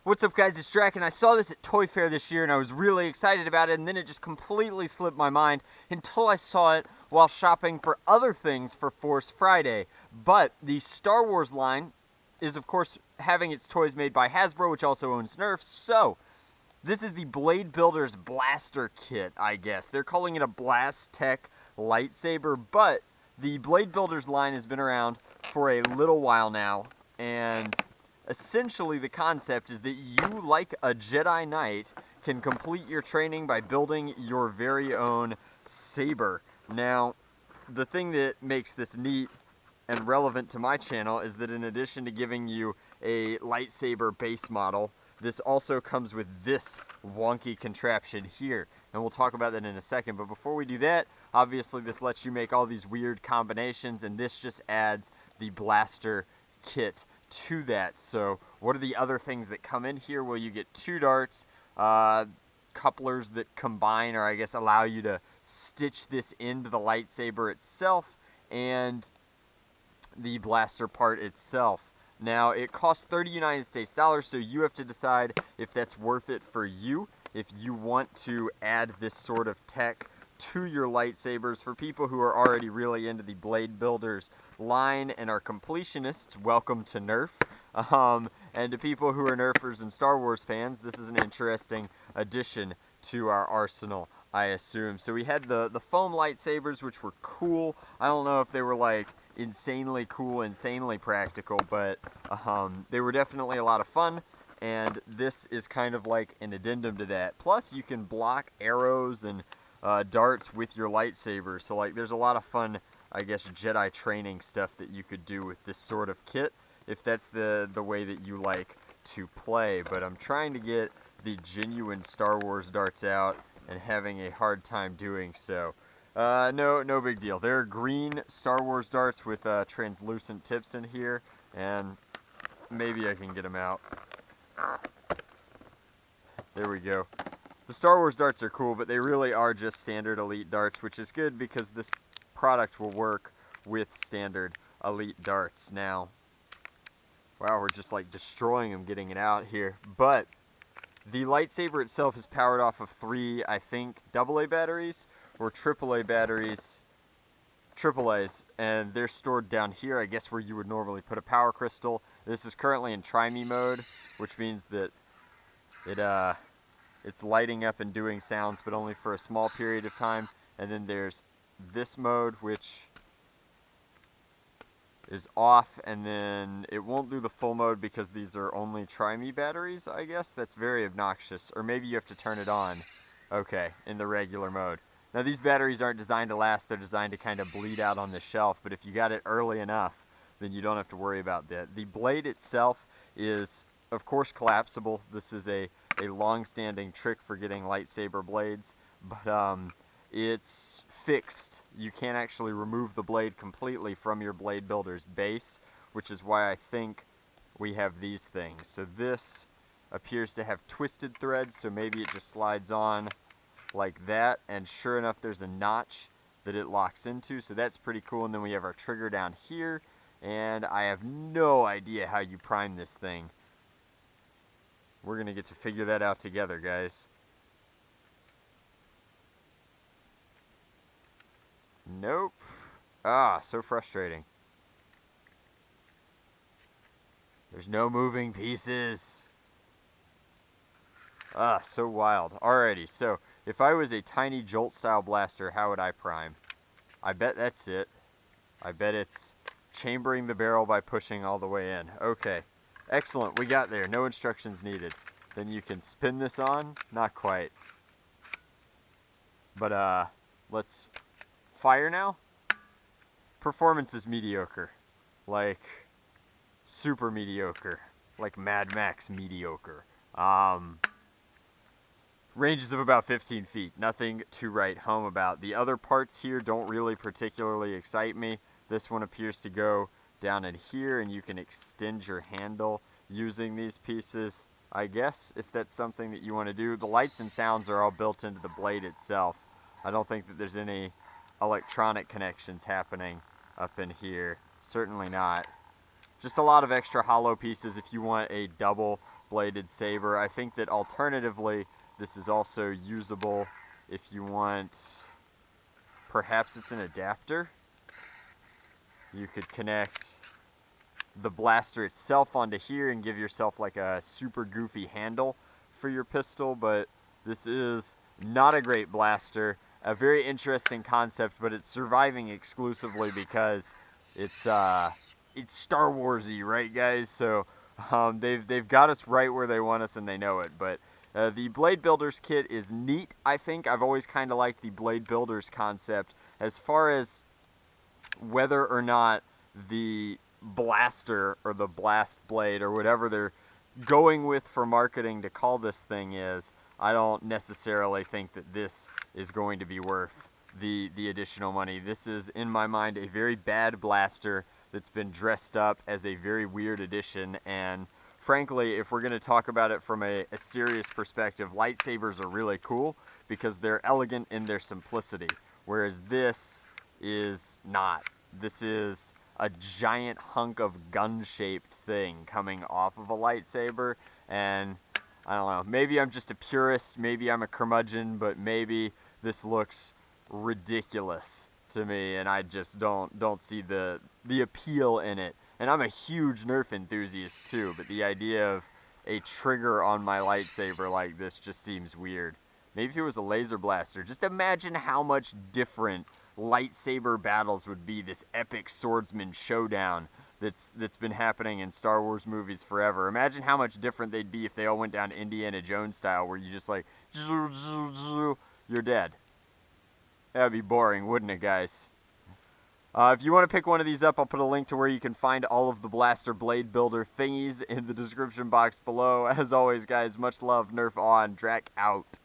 What's up guys, it's Drac, and I saw this at Toy Fair this year and I was really excited about it, and then it just completely slipped my mind until I saw it while shopping for other things for Force Friday. But the Star Wars line is of course having its toys made by Hasbro, which also owns Nerf, so this is the Blade Builders Blaster Kit, I guess. They're calling it a Blast Tech lightsaber, but the Blade Builders line has been around for a little while now, and essentially the concept is that you, like a Jedi Knight, can complete your training by building your very own saber. Now, the thing that makes this neat and relevant to my channel is that in addition to giving you a lightsaber base model, this also comes with this wonky contraption here, and we'll talk about that in a second. But before we do that, obviously this lets you make all these weird combinations, and this just adds the blaster kit to that. So what are the other things that come in here? Well, you get 2 darts, couplers that combine, or I guess allow you to stitch this into the lightsaber itself, and the blaster part itself. Now, it costs 30 United States dollars, so you have to decide if that's worth it for you, if you want to add this sort of tech to your lightsabers. For people who are already really into the Blade Builders line and are completionists, welcome to Nerf. And to people who are Nerfers and Star Wars fans, this is an interesting addition to our arsenal, I assume. So we had the foam lightsabers, which were cool. I don't know if they were like insanely cool, insanely practical, but they were definitely a lot of fun, and this is kind of like an addendum to that. Plus, you can block arrows and darts with your lightsaber, so like there's a lot of fun, I guess, Jedi training stuff that you could do with this sort of kit, if that's the way that you like to play. But I'm trying to get the genuine Star Wars darts out and having a hard time doing so. No big deal. There are green Star Wars darts with translucent tips in here, and maybe I can get them out. There we go. The Star Wars darts are cool, but they really are just standard Elite darts, which is good because this product will work with standard Elite darts. Now, wow, we're just like destroying them getting it out here. But the lightsaber itself is powered off of 3, I think, AA batteries or AAA batteries. AAAs, and they're stored down here, I guess, where you would normally put a power crystal. This is currently in Tri-Me mode, which means that it's lighting up and doing sounds, but only for a small period of time. And then there's this mode, which is off, and then it won't do the full mode because these are only Tri-Me batteries, I guess. That's very obnoxious. Or maybe you have to turn it on. Okay, in the regular mode. Now, these batteries aren't designed to last. They're designed to kind of bleed out on the shelf, but if you got it early enough, then you don't have to worry about that. The blade itself is, of course, collapsible. This is a long-standing trick for getting lightsaber blades, but it's fixed. You can't actually remove the blade completely from your Blade Builder's base, which is why I think we have these things. So this appears to have twisted threads, so maybe it just slides on like that, and sure enough there's a notch that it locks into, so that's pretty cool. And then we have our trigger down here, and I have no idea how you prime this thing. We're gonna get to figure that out together, guys. Nope. Ah, so frustrating. There's no moving pieces. Ah, so wild. Alrighty, so if I was a tiny Jolt-style blaster, how would I prime? I bet that's it. I bet it's chambering the barrel by pushing all the way in. Okay, excellent, we got there. No instructions needed. Then you can spin this on. Not quite. But, let's fire now. Performance is mediocre. Like, super mediocre. Like Mad Max mediocre. Ranges of about 15 feet. Nothing to write home about. The other parts here don't really particularly excite me. This one appears to go down in here, and you can extend your handle using these pieces, I guess, if that's something that you want to do. The lights and sounds are all built into the blade itself. I don't think that there's any electronic connections happening up in here. Certainly not. Just a lot of extra hollow pieces if you want a double bladed saber. I think that alternatively, this is also usable if you want, perhaps it's an adapter. You could connect the blaster itself onto here and give yourself like a super goofy handle for your pistol, but this is not a great blaster. A very interesting concept, but it's surviving exclusively because it's Star Warsy, right, guys? So they've got us right where they want us, and they know it. But the Blade Builders kit is neat. I think I've always kind of liked the Blade Builders concept as far as whether or not the blaster or the blast blade or whatever they're going with for marketing to call this thing is. I don't necessarily think that this is going to be worth the additional money. This is, in my mind, a very bad blaster that's been dressed up as a very weird addition, and frankly, if we're going to talk about it from a serious perspective, lightsabers are really cool because they're elegant in their simplicity, whereas this is not. This is a giant hunk of gun-shaped thing coming off of a lightsaber, and I don't know, maybe I'm just a purist, maybe I'm a curmudgeon, but maybe this looks ridiculous to me, and I just don't see the appeal in it. And I'm a huge Nerf enthusiast too, but the idea of a trigger on my lightsaber like this just seems weird. Maybe if it was a laser blaster, just imagine how much different lightsaber battles would be, this epic swordsman showdown that's been happening in Star Wars movies forever. Imagine how much different they'd be if they all went down Indiana Jones style, where you just like, you're dead. That'd be boring, wouldn't it, guys? If you want to pick one of these up, I'll put a link to where you can find all of the Blaster Blade Builder thingies in the description box below. As always, guys, much love, Nerf on, Drac out.